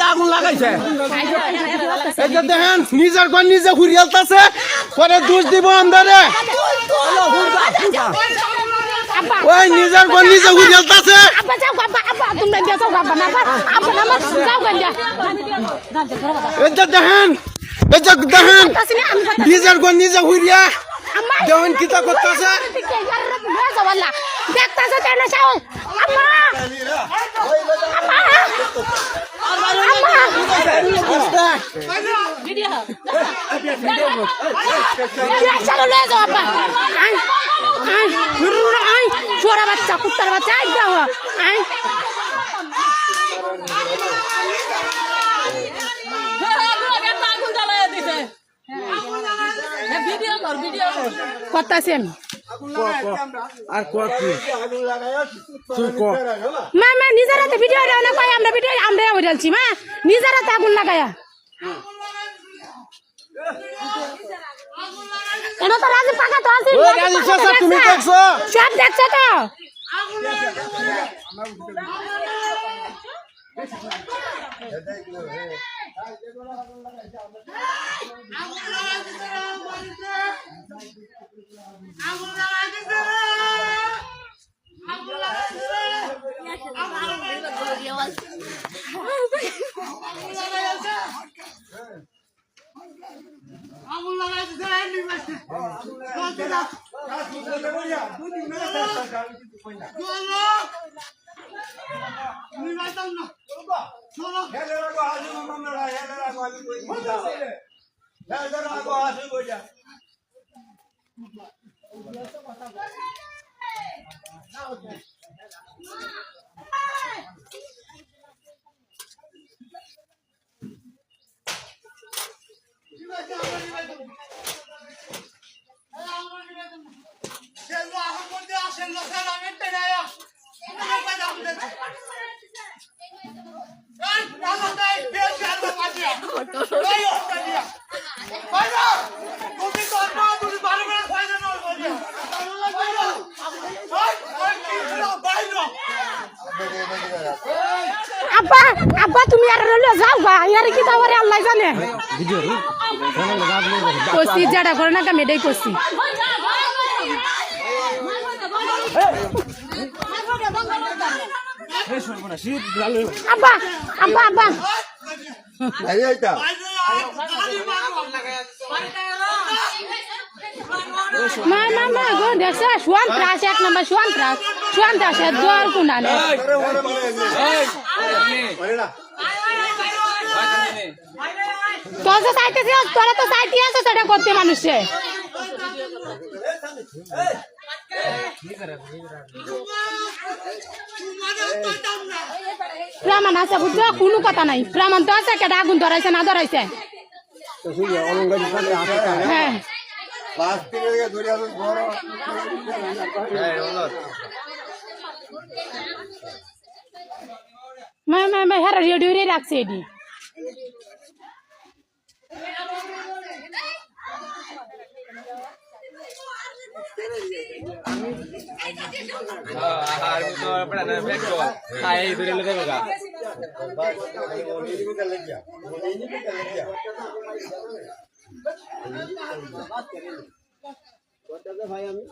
আগুন লাগাইছে দেখেন নিজের ঘর নিজে ঘুরিয়ালতাছে পরে দোষ দিব আন্দারে ওই নিজের ঘর নিজে ঘুরিয়ালতাছে দেখেন দেখেন নিজের ঘর নিজে ঘুরিয়া দেখেন কিতা করতেছে দেখতেছে छोरा बच्चा कुत्तर बच्चा করতেছেন মা নিজের হাতে ভিডিও আমরা ভিডিও আমরা বলছি মা নিজের হাতে আগুন লাগায়া এটা তো রাজি পাকা তো আছে তুমি দেখছো সব দেখছো তো আব্বা আব্বা তুমি আর রইলে যাও গা ইয়ার কি তাওরে আল্লাহ জানে ভিডিও কোসি জাডা করে না কাম এটাই কোসি আব্বা আব্বা আব্বা এই এইটা মা গো দেখছ শুয়ান ত্রাস এক নাম্বার শুয়ান ত্রাস দর কুনালে তোর তো চাইতেছি তোরা তো চাইতে আছে সেটা করতে মানুষে প্রমাণ আছে বুঝছো কোনো কথা নাই প্রমাণ তো আছে কেটা আগুন ধরাইছে না ধরাইছে হ্যাঁ মা হ্যাঁ রেডিও রাখছে এটি ভাই আমি